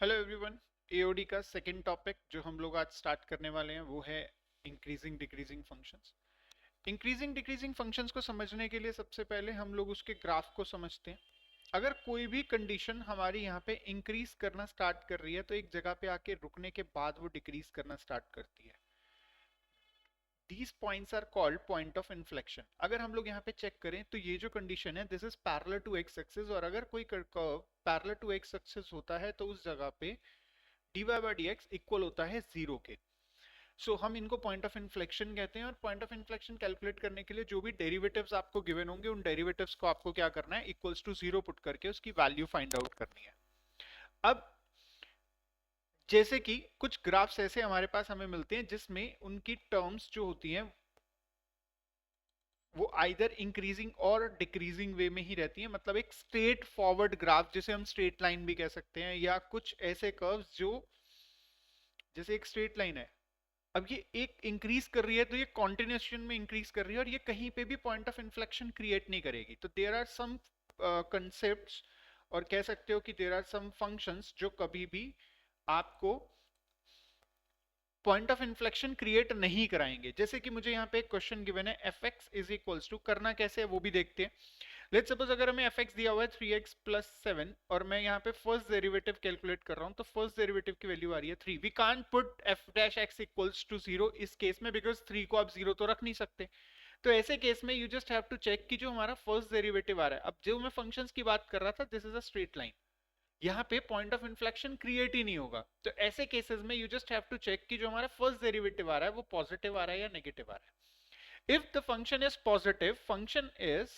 Hello everyone. AOD का second topic जो हम लोग आज स्टार्ट करने वाले हैं वो है increasing decreasing functions. Increasing decreasing functions को समझने के लिए सबसे पहले हम लोग उसके ग्राफ को समझते हैं। अगर कोई भी कंडीशन हमारी यहाँ पे इंक्रीज करना स्टार्ट कर रही है तो एक जगह पे आके रुकने के बाद वो डिक्रीज करना स्टार्ट करती है। These points are called point of inflection। अगर हम लोग यहाँ पे चेक करें तो ये जो कंडीशन है this is parallel to x axis, और अगर कोई curve parallel to x axis होता है तो उस जगह पे dy by d x equal होता है जीरो के। हम इनको पॉइंट ऑफ इन्फ्लेक्शन कहते हैं, और पॉइंट ऑफ इन्फ्लेक्शन कैलकुलेट करने के लिए जो भी डेरिवेटिव्स आपको गिवन होंगे उन डेरिवेटिव्स को आपको क्या करना है, इक्वल्स टू जीरो पुट करके उसकी वैल्यू फाइंड आउट करनी है। अब जैसे कि कुछ ग्राफ्स ऐसे हमारे पास हमें मिलते हैं जिसमें उनकी टर्म्स जो होती हैं वो आइदर इंक्रीजिंग और डिक्रीजिंग वे में ही रहती है, मतलब एक स्ट्रेट फॉरवर्ड ग्राफ जिसे हम स्ट्रेट लाइन भी कह सकते हैं, या कुछ ऐसे कर्व्स जो जैसे एक स्ट्रेट लाइन है। अब ये एक इंक्रीज कर रही है तो ये कॉन्टिन्यूशन में इंक्रीज कर रही है और ये कहीं पे भी पॉइंट ऑफ इन्फ्लेक्शन क्रिएट नहीं करेगी। तो देयर आर सम कंसेप्ट्स, और कह सकते हो कि देयर आर सम फंक्शंस जो कभी भी आपको पॉइंट ऑफ इन्फ्लेक्शन क्रिएट नहीं कराएंगे। जैसे कि मुझे यहाँ पे एक क्वेश्चन गिवन है f x is equals to, करना कैसे है वो भी देखते हैं। लेट्स सपोज अगर हमें एफ एक्स दिया हुआ है 3x प्लस 7 और मैं यहाँ पे फर्स्ट डेरिवेटिव कैलकुलेट कर रहा हूँ, तो फर्स्ट डेरिवेटिव की वैल्यू आ रही है 3। We can't put f dash x equals to 0 इस केस में, बिकॉज 3 को आप 0 तो रख नहीं सकते। तो ऐसे केस में you just have to check कि जो हमारा फर्स्ट डेरिवेटिव आ रहा है, अब जो मैं फंक्शंस की बात कर रहा था this is a straight line, यहाँ पे पॉइंट ऑफ इन्फ्लेक्शन क्रिएट ही नहीं होगा। तो ऐसे केसेस में you just have to check कि जो हमारा फर्स्ट डेरिवेटिव आ रहा है वो पॉजिटिव आ रहा है या नेगेटिव आ रहा है। If the function is positive, function is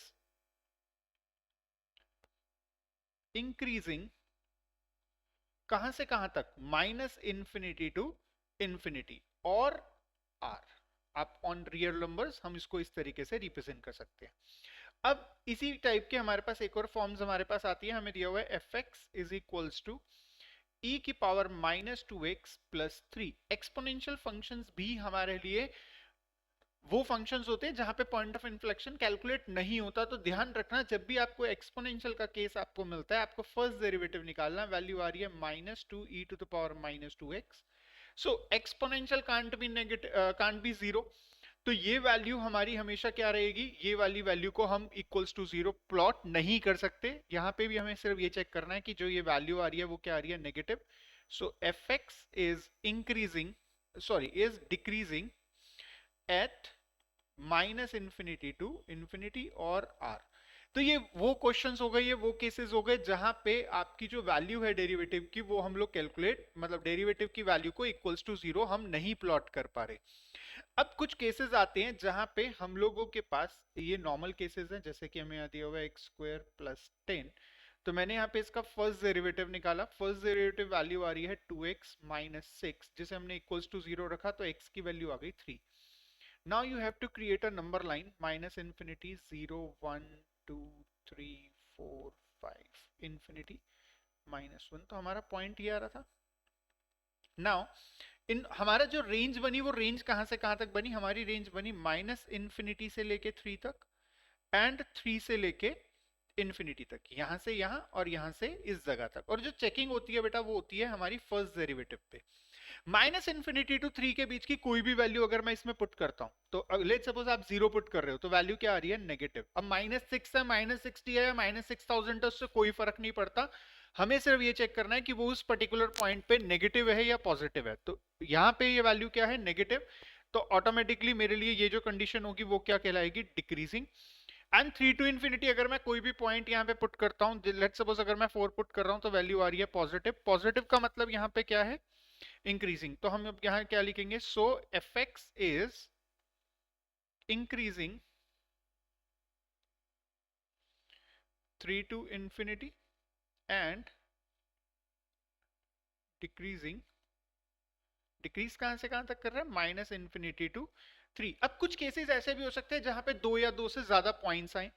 increasing कहां से कहां तक, माइनस इंफिनिटी टू इंफिनिटी, और आर। आप ऑन रियल नंबर्स हम इसको इस तरीके से रिप्रेजेंट कर सकते हैं। अब इसी टाइप के हमारे पास एक और फॉर्म्स हमारे पास आती है, हमें दिया हुआ है f x is equals to e की power -2x plus 3। Exponential functions भी हमारे लिए वो फंक्शंस होते हैं जहां पे पॉइंट ऑफ इन्फ्लेक्शन कैलकुलेट नहीं होता। तो ध्यान रखना जब भी आपको एक्सपोनेंशियल का केस आपको मिलता है, आपको फर्स्ट डेरिवेटिव निकालना, वैल्यू आ रही है -2e to the power -2x। So exponential can't be negative, can't be zero. तो ये वैल्यू हमारी हमेशा क्या रहेगी, ये वाली वैल्यू को हम इक्वल्स टू जीरो प्लॉट नहीं कर सकते। यहाँ पे भी हमें सिर्फ ये चेक करना है कि जो ये वैल्यू आ रही है वो क्या आ रही है, negative. So f x is increasing, sorry is decreasing at minus infinity to infinity और आर। तो ये वो क्वेश्चंस हो गए, ये वो केसेस हो गए जहां पे आपकी जो वैल्यू है डेरिवेटिव की वो हम लोग कैलकुलेट, मतलब डेरिवेटिव की वैल्यू को इक्वल्स टू जीरो हम नहीं प्लॉट कर पा रहे। अब कुछ केसेस आते हैं जहां पे हम लोगों के पास ये नॉर्मल केसेस हैं, जैसे कि हमें यहाँ दिया हुआ है एक्स स्क्वायर प्लस 10। तो मैंने यहाँ पे इसका फर्स्ट डेरिवेटिव निकाला, फर्स्ट डेरिवेटिव वैल्यू आ रही है 2x माइनस 6, जिसे हमने इक्वल्स टू जीरो रखा तो x की वैल्यू आ गई 3। Now you have to create a number line minus infinity 0 1 2 3 4 5 infinity -1। तो हमारा पॉइंट ये आ रहा था। नाउ इन हमारा जो रेंज बनी वो रेंज कहां से कहां तक बनी, हमारी रेंज बनी माइनस इन्फिनिटी से लेके 3 तक एंड 3 से लेके इन्फिनिटी तक, यहां से यहां और यहां से इस जगह तक। और जो चेकिंग होती है बेटा वो होती है हमारी फर्स्ट डेरिवेटिव पे। माइनस इन्फिनिटी टू 3 के बीच की कोई भी वैल्यू अगर मैं इसमें पुट करता हूं, तो लेट्स सपोज आप 0 पुट कर रहे हो तो वैल्यू क्या आ रही है, नेगेटिव। अब -6 है, -60 है या -6000 है, उससे कोई फर्क नहीं पड़ता। हमें सिर्फ ये चेक करना है कि वो उस पर्टिकुलर पॉइंट पे नेगेटिव है या पॉजिटिव है। तो यहाँ पे ये वैल्यू क्या है, नेगेटिव। तो ऑटोमेटिकली मेरे लिए ये जो कंडीशन होगी वो क्या कहलाएगी, डिक्रीजिंग। एंड 3 टू इन्फिनिटी अगर मैं कोई भी पॉइंट यहाँ पे पुट करता हूँ, लेट्स सपोज अगर मैं 4 पुट कर रहा हूँ तो वैल्यू आ रही है पॉजिटिव। पॉजिटिव का मतलब यहाँ पे क्या है, इंक्रीजिंग। तो हम अब यहाँ क्या लिखेंगे, so f x is increasing 3 to infinity and decreasing, decrease कहां से कहां तक कर रहा है, माइनस इन्फिनिटी टू 3। अब कुछ केसेस ऐसे भी हो सकते हैं जहां पे दो या दो से ज्यादा पॉइंट्स आए,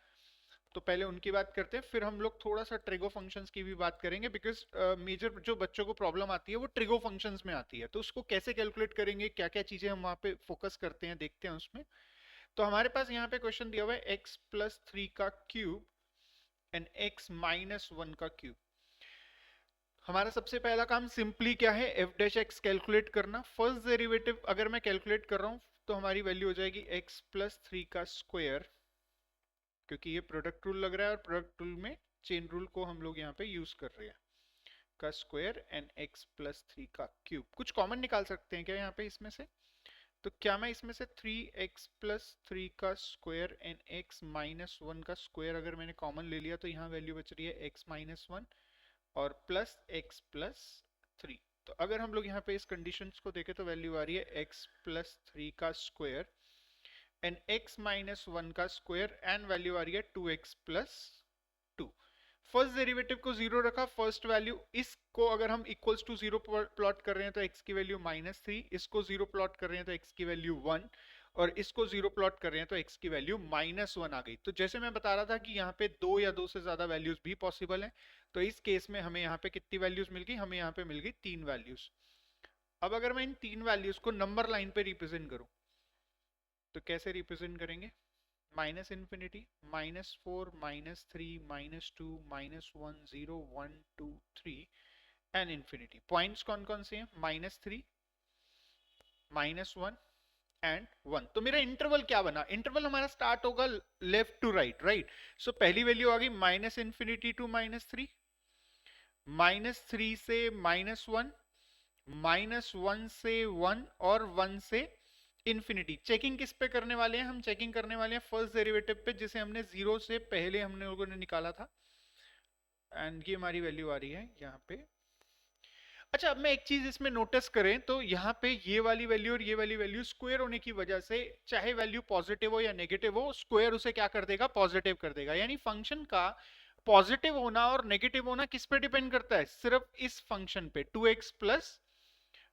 तो पहले उनकी बात करते हैं, फिर हम लोग थोड़ा सा ट्रिगो फंक्शंस की भी बात करेंगे, बिकॉज मेजर जो बच्चों को प्रॉब्लम आती है वो ट्रिगो फंक्शंस में आती है। तो उसको कैसे कैलकुलेट करेंगे, क्या क्या चीजें हम वहां पे फोकस करते हैं, देखते हैं उसमें। तो हमारे पास यहाँ पे क्वेश्चन दिया हुआ है x प्लस 3 का क्यूब एंड x माइनस 1 का क्यूब। हमारा सबसे पहला काम सिंपली क्या है, एफ डैश एक्स कैलकुलेट करना। फर्स्ट डेरिवेटिव अगर मैं कैलकुलेट कर रहा हूँ तो हमारी वैल्यू हो जाएगी एक्स प्लस थ्री का स्क्वायर, क्योंकि ये प्रोडक्ट रूल लग रहा है और प्रोडक्ट रूल में चेन रूल को हम लोग यहाँ पे यूज कर रहे हैं, का square and x plus three का क्यूब। कुछ कॉमन निकाल सकते हैं क्या यहाँ पे इसमें से? तो क्या मैं इसमें से 3x प्लस थ्री का square and x minus one का स्क्वायर अगर मैंने कॉमन ले लिया तो यहाँ वैल्यू बच रही है x माइनस वन और प्लस x प्लस थ्री। तो अगर हम लोग यहाँ पे इस कंडीशंस को देखें तो वैल्यू आ रही है x प्लस थ्री का square and x minus one का स्क्वायर एंड वैल्यू आ रही है 2x plus two. First derivative को जीरो रखा, फर्स्ट वैल्यू। इसको अगर हम इक्वल्स टू जीरो प्लॉट कर रहे हैं तो x की वैल्यू माइनस थ्री, इसको जीरो प्लॉट कर रहे हैं तो x की वैल्यू वन, और इसको जीरो प्लॉट कर रहे हैं तो x की वैल्यू माइनस वन आ गई। तो जैसे मैं बता रहा था कि यहाँ पे दो या दो से ज्यादा वैल्यूज भी पॉसिबल है, तो इस केस में हमें यहाँ पे कितनी वैल्यूज मिल गई? हमें यहाँ पे मिल गई तीन वैल्यूज। अब अगर मैं इन तीन वैल्यूज को नंबर लाइन पे रिप्रेजेंट करूं तो कैसे रिप्रेजेंट करेंगे? Minus infinity, minus four, minus three, minus two, minus one, zero, one, two, three and infinity. Points कौन कौन से हैं? Minus three, minus one and one. तो मेरा इंटरवल क्या बना? इंटरवल हमारा स्टार्ट होगा left to right, right. So पहली वैल्यू आ गई minus infinity to minus three, minus three से माइनस वन, माइनस वन से वन और वन से इन्फिनिटी। चेकिंग किस पे करने वाले हैं? हम चेकिंग करने वाले हैं फर्स्ट डेरिवेटिव पे, जिसे हमने जीरो से पहले हमने लोगों ने निकाला था, एंड ये हमारी वैल्यू आ रही है यहाँ पे। अच्छा, अब मैं एक चीज इसमें नोटिस करें तो यहाँ पे ये वाली वैल्यू और ये वाली वैल्यू स्क्वायर होने की वजह से, चाहे वैल्यू पॉजिटिव हो या नेगेटिव हो, स्क्वायर उसे क्या कर देगा? पॉजिटिव कर देगा। यानी फंक्शन का पॉजिटिव होना और नेगेटिव होना किस पे डिपेंड करता है? सिर्फ इस फंक्शन पे, 2x प्लस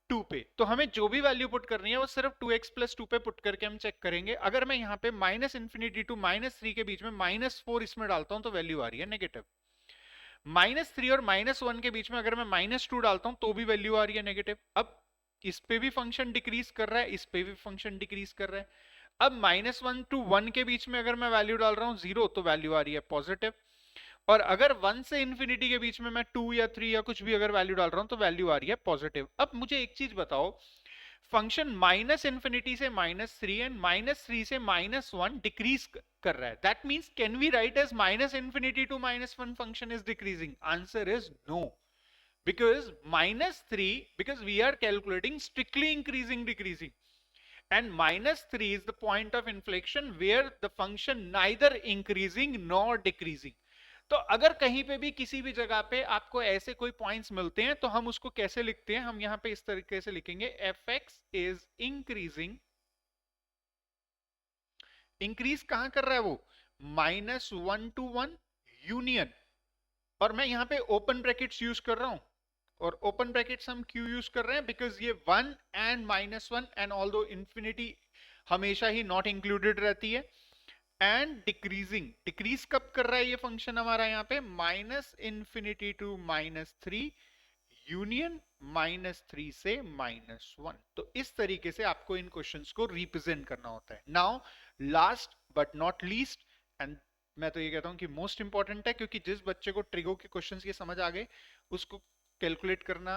टू पे। तो हमें जो भी वैल्यू पुट करनी है वो सिर्फ 2x प्लस टू पे पुट करके हम चेक करेंगे। अगर मैं यहाँ पे minus infinity to minus three के बीच में माइनस फोर इसमें डालता हूँ तो वैल्यू आ रही है नेगेटिव। माइनस थ्री और माइनस वन के बीच में अगर मैं माइनस टू डालता हूँ तो भी वैल्यू आ रही है नेगेटिव। अब इस पे भी फंक्शन डिक्रीज कर रहा है, इस पे भी फंक्शन डिक्रीज कर रहा है। अब माइनस वन टू वन के बीच में अगर मैं वैल्यू डाल रहा हूँ जीरो तो वैल्यू आ रही है पॉजिटिव, और अगर वन से इन्फिनिटी के बीच में मैं टू या थ्री या कुछ भी अगर वैल्यू डाल रहा हूं तो वैल्यू आ रही है पॉजिटिव। अब मुझे एक चीज बताओ, फंक्शन माइनस इन्फिनिटी से minus three and minus three से माइनस वन डिक्रीज कर रहा है, that means can we write as minus infinity to minus one function is decreasing? Answer is no, because minus 3, because we are calculating strictly increasing decreasing, and minus 3 is the point of inflection where the function neither increasing nor decreasing. तो अगर कहीं पे भी किसी भी जगह पे आपको ऐसे कोई पॉइंट्स मिलते हैं तो हम उसको कैसे लिखते हैं? हम यहां पे इस तरीके से लिखेंगे, F x is increasing. Increase कहां कर रहा है वो? Minus one two one union, और मैं यहां पे ओपन ब्रैकेट्स यूज कर रहा हूं। और ओपन ब्रैकेट्स हम क्यों यूज कर रहे हैं? बिकॉज ये one and minus one and although infinity हमेशा ही नॉट इंक्लूडेड रहती है, एंड डिक्रीजिंग। डिक्रीज कब कर रहा है ये फंक्शन हमारा? यहाँ पे minus infinity to minus three union minus three से माइनस वन। तो इस तरीके से आपको इन क्वेश्चंस को रिप्रेजेंट करना होता है। Now last but not least, and मैं तो ये कहता हूं कि मोस्ट इंपॉर्टेंट है, क्योंकि जिस बच्चे को ट्रिगो के क्वेश्चंस ये समझ आ गए उसको कैलकुलेट करना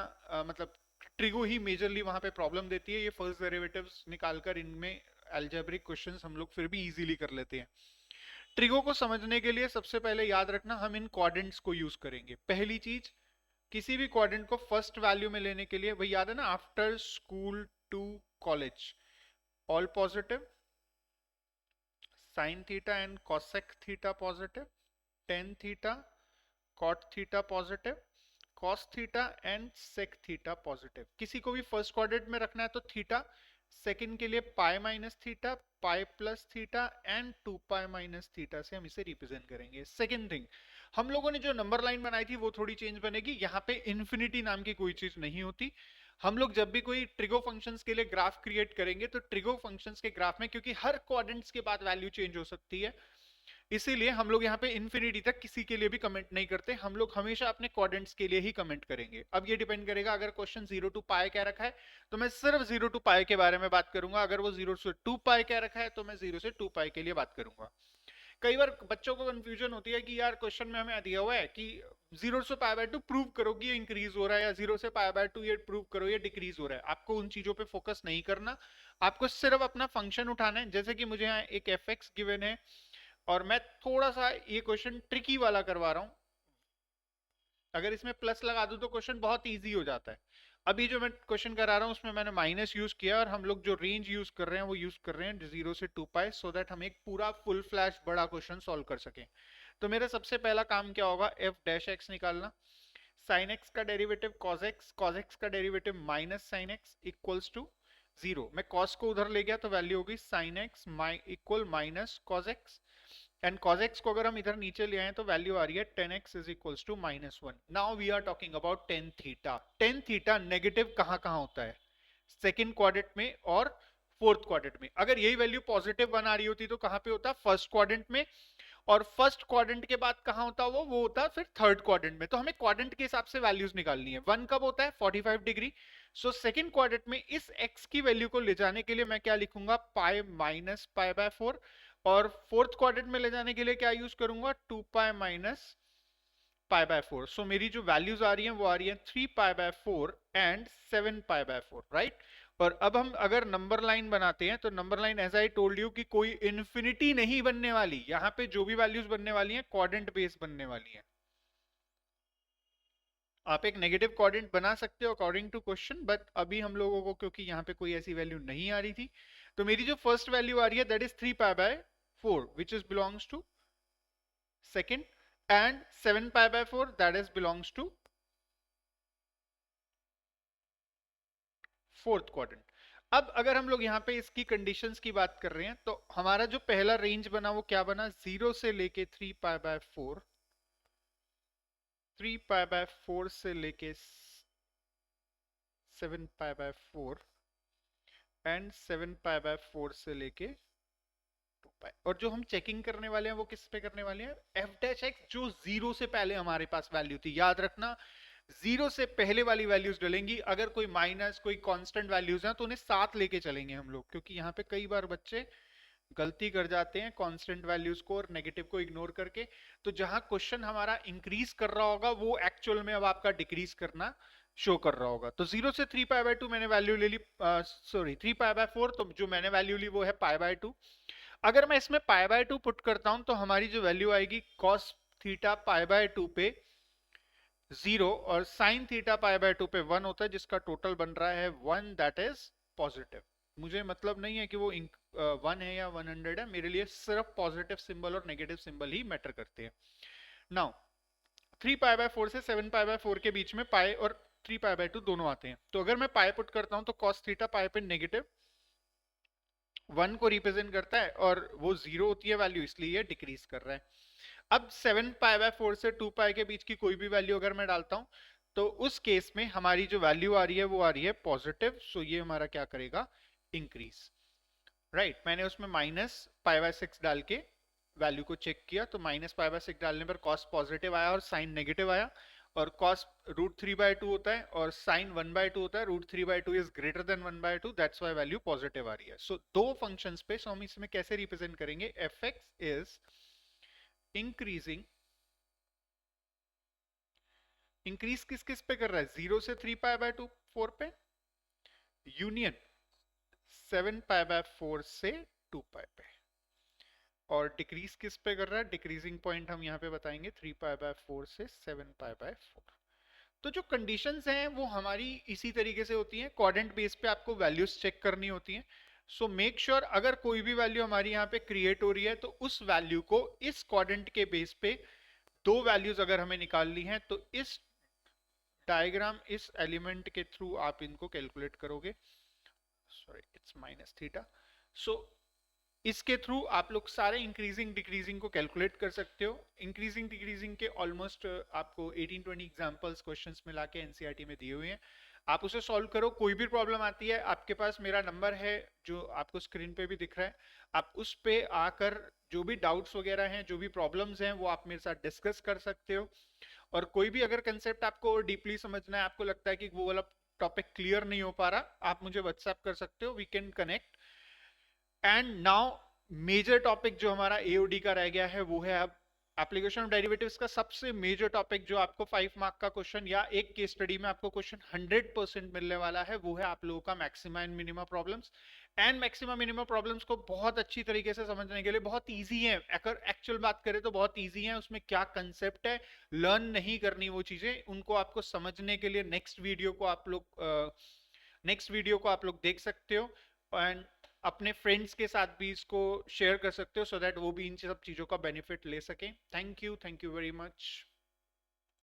मतलब ट्रिगो ही मेजरली वहां पे प्रॉब्लम देती है। ये फर्स्ट डेरिवेटिव्स निकालकर इनमें अलजेब्रिक क्वेश्चंस हम लोग फिर भी इजीली कर लेते हैं। ट्रिगो को समझने के लिए सबसे पहले याद रखना हम इन क्वाड्रेंट्स को यूज करेंगे। पहली चीज, किसी भी क्वाड्रेंट को फर्स्ट वैल्यू में लेने के लिए, वही याद है ना, after school to college all positive, sine theta and cosec theta positive, tan theta, cot theta positive, cos theta and sec theta positive. किसी को भी फर्स्ट क्वाड्रेंट में रखना है तो थीटा, सेकंड के लिए pi minus theta, pi plus theta and two pi minus theta से हम इसे रिप्रेजेंट करेंगे। सेकंड थिंग, हम लोगों ने जो नंबर लाइन बनाई थी वो थोड़ी चेंज बनेगी। यहाँ पे इन्फिनिटी नाम की कोई चीज नहीं होती। हम लोग जब भी कोई ट्रिगो फंक्शंस के लिए ग्राफ क्रिएट करेंगे तो ट्रिगो फंक्शंस के ग्राफ में, क्योंकि हर क्वाड्रेंट्स के बाद वैल्यू चेंज हो सकती है, इसीलिए हम लोग यहाँ पे इन्फिनिटी तक किसी के लिए भी कमेंट नहीं करते। हम लोग हमेशा अपने क्वाड्रेंट्स के लिए ही कमेंट करेंगे। अब ये डिपेंड करेगा, अगर क्वेश्चन 0 टू पाई क्या रखा है तो मैं सिर्फ 0 टू पाई के बारे में बात करूंगा, अगर वो 0 से 2 पाई क्या रखा है तो मैं 0 से 2 पाई के लिए बात करूंगा। कई बार बच्चों को कंफ्यूजन होती है कि यार क्वेश्चन में हमें दिया हुआ है कि 0 से पाई बाय 2 प्रूव करो कि ये इंक्रीज हो रहा है, या 0 से पाई बाय 2 ये प्रूव करो ये डिक्रीज हो रहा है। आपको उन चीजों पे फोकस नहीं करना, आपको सिर्फ अपना फंक्शन उठाना है। जैसे कि मुझे यहाँ एक एफ एक्स गिवन है और मैं थोड़ा सा ये क्वेश्चन ट्रिकी वाला करवा रहा हूँ। अगर इसमें प्लस लगा दूं तो क्वेश्चन बहुत इजी हो जाता है। अभी जो मैं क्वेश्चन करा रहा हूँ उसमें मैंने माइनस यूज किया, और हम लोग जो रेंज यूज कर रहे हैं वो यूज कर रहे हैं 0 से 2 पाई, सो दैट हम एक पूरा फुल फ्लैश बड़ा क्वेश्चन सॉल्व कर सकें। तो मेरा सबसे पहला काम क्या होगा, एफ डैश एक्स निकालना। साइन एक्स का derivative cos x, cos x का derivative minus sine x equals to 0। मैं कॉस को उधर ले गया तो वैल्यू होगी sine x equal minus cos x, and cos x को अगर हम इधर नीचे ले आए तो वैल्यू आ रही है tan x is equals to -1। Now we are talking about tan theta. tan theta negative कहां कहां होता है, सेकंड क्वाड्रेंट में और फोर्थ क्वाड्रेंट में। अगर यही वैल्यू पॉजिटिव 1 आ रही होती तो कहां पे होता, फर्स्ट क्वाड्रेंट में, और फर्स्ट क्वाड्रेंट के बाद कहां होता वो होता फिर थर्ड क्वाड्रेंट में। तो हमें क्वाड्रेंट के हिसाब से वैल्यूज निकालनी है। 1 कब होता है, 45 डिग्री। सो सेकंड क्वाड्रेंट में इस x की वैल्यू को ले जाने के लिए मैं क्या लिखूंगा, पाई माइनस पाई बाय 4, और फोर्थ क्वाड्रेंट में ले जाने के लिए क्या यूज करूंगा, 2 पाई माइनस पाई बाय 4। सो मेरी जो वैल्यूज आ रही हैं वो आ रही हैं 3 pi by 4 and 7 pi by 4, right. और अब हम अगर नंबर लाइन बनाते हैं तो number line as I told you कि कोई इन्फिनिटी नहीं बनने वाली, यहाँ पे जो भी वैल्यूज बनने वाली हैं क्वाड्रेंट बेस बनने वाली हैं। आप एक नेगेटिव क्वाड्रेंट बना सकते हो अकॉर्डिंग टू क्वेश्चन, बट अभी हम लोगों को क्योंकि यहाँ पे कोई ऐसी वैल्यू नहीं आ रही थी, तो मेरी जो फर्स्ट वैल्यू आ रही है that is 3 pi by 4 which is belongs to second, and 7 pi by 4 that is belongs to fourth quadrant. अब अगर हम लोग यहाँ पे इसकी कंडीशंस की बात कर रहे हैं तो हमारा जो पहला रेंज बना वो क्या बना, 0 से लेके 3 पाई बाय 4, 3 पाई बाय 4 से लेके 7 pi by 4, and 7 pi by 4 से लेके 2 पाई। और जो हम चेकिंग करने वाले हैं वो किस पे करने वाले हैं, एफ डैश एक्स, जो 0 से पहले हमारे पास वैल्यू थी। याद रखना 0 से पहले वाली वैल्यूज डलेंगी। अगर कोई माइनस कोई कांस्टेंट वैल्यूज हैं तो उन्हें साथ लेके चलेंगे हम लोग, क्योंकि यहाँ पे कई बार बच्चे गलती कर जाते हैं कांस्टेंट वैल्यूज को और नेगेटिव को इग्नोर करके। तो जहां क्वेश्चन हमारा इंक्रीज कर रहा होगा वो एक्चुअल में अब आपका डिक्रीज करना शो कर रहा होगा। तो 0 से 3 पाई बाय 2 मैंने वैल्यू ले ली, सॉरी 3 पाई बाय 4, तो जो मैंने वैल्यू ली वो है पाई बाय 2। अगर मैं इसमें पाई बाय 2 पुट करता हूं तो हमारी जो वैल्यू आएगी cos थीटा पाई बाय 2 पे 0, और साइन थीटा पाई बाय 2 पे 1 होता है, जिसका टोटल बन रहा है 1, दैट इज पॉजिटिव। मुझे मतलब नहीं है कि वो 1 है या 100 है, मेरे लिए सिर्फ पॉजिटिव सिंबल और नेगेटिव सिंबल ही मैटर करते हैं। नाउ 3 पाई बाय 4 से 7 पाई बाय 4 के बीच में पाई और 3 पाई बाय 2 दोनों आते हैं। तो अगर मैं पाई पुट करता हूं तो cos थीटा पाई पे नेगेटिव 1 को रिप्रेजेंट करता है, और वो 0 होती है वैल्यू, इसलिए ये डिक्रीज कर रहा है। अब 7 पाई बाय 4 से 2 पाई के बीच की कोई भी वैल्यू अगर मैं डालता हूं तो उस केस में हमारी जो वैल्यू आ रही है वो आ रही है पॉजिटिव। सो ये हमारा क्या करेगा, इंक्रीज, राइट। मैंने उसमें माइनस पाई बाय 6 डाल के वैल्यू को चेक किया, तो माइनस पाई बाय 6 डालने पर कॉस पॉजिटिव आया और साइन नेगेटिव आया, और cos √3/2 होता है और sin 1/2 होता है। √3/2 is greater than 1/2, that's why value positive आ रही है। सो दो फंक्शंस पे, सो हम इसमें कैसे रिप्रेजेंट करेंगे, F x is increasing, increase किस किस पे कर रहा है, 0 से 3 पाई बाय 2 4 पे, यूनियन 7 पाई बाय 4 से 2 पाई पे, और डिक्रीज किस पे कर रहा है, डिक्रीजिंग पॉइंट हम यहाँ पे बताएंगे 3 पाई बाय 4 से 7 पाई बाय 4। तो जो कंडीशंस हैं वो हमारी इसी तरीके से होती हैं, क्वाड्रेंट बेस पे आपको वैल्यूज चेक करनी होती हैं। सो मेक श्योर अगर कोई भी वैल्यू हमारी यहाँ पे क्रिएट हो रही है तो उस वैल्यू को इस क्वाड्रेंट के बेस पे दो वैल्यूज अगर हमें निकालनी है तो इस डायग्राम, इस एलिमेंट के थ्रू आप इनको कैलकुलेट करोगे। Sorry it's minus theta. So इसके थ्रू आप लोग सारे इंक्रीजिंग डिक्रीजिंग को कैलकुलेट कर सकते हो। इंक्रीजिंग डिक्रीजिंग के ऑलमोस्ट आपको 18-20 एग्जांपल्स क्वेश्चंस मिला के एनसीईआरटी में दिए हुए हैं, आप उसे सॉल्व करो। कोई भी प्रॉब्लम आती है आपके पास मेरा नंबर है जो आपको स्क्रीन पे भी दिख रहा है, आप उस पे आकर जो भी डाउट्स वगैरह हैं, जो भी प्रॉब्लम्स हैं वो आप मेरे साथ डिस्कस कर सकते हो। और कोई भी अगर कंसेप्ट आपको डीपली समझना है, आपको लगता है कि वो वाला टॉपिक क्लियर नहीं हो पा रहा, आप मुझे व्हाट्सएप कर सकते हो, we can connect. And now major topic जो हमारा एओडी का रह गया है वो है अब एप्लीकेशन ऑफ डेरिवेटिव्स का सबसे मेजर टॉपिक जो आपको 5 मार्क का क्वेश्चन या एक केस स्टडी में आपको क्वेश्चन 100% मिलने वाला है, वो है आप लोगों का maxima and minima problems. And maxima minima problems को बहुत अच्छी तरीके से समझने के लिए बहुत इजी है, अगर एक्चुअल बात करें तो बहुत इजी है। उसमें क्या कंसेप्ट है, लर्न नहीं करनी वो चीजें, उनको आपको समझने के लिए नेक्स्ट वीडियो को आप लोग देख सकते हो। एंड अपने फ्रेंड्स के साथ भी इसको शेयर कर सकते हो सो दैट वो भी इन सब चीज़ों का बेनिफिट ले सकें। Thank you very much.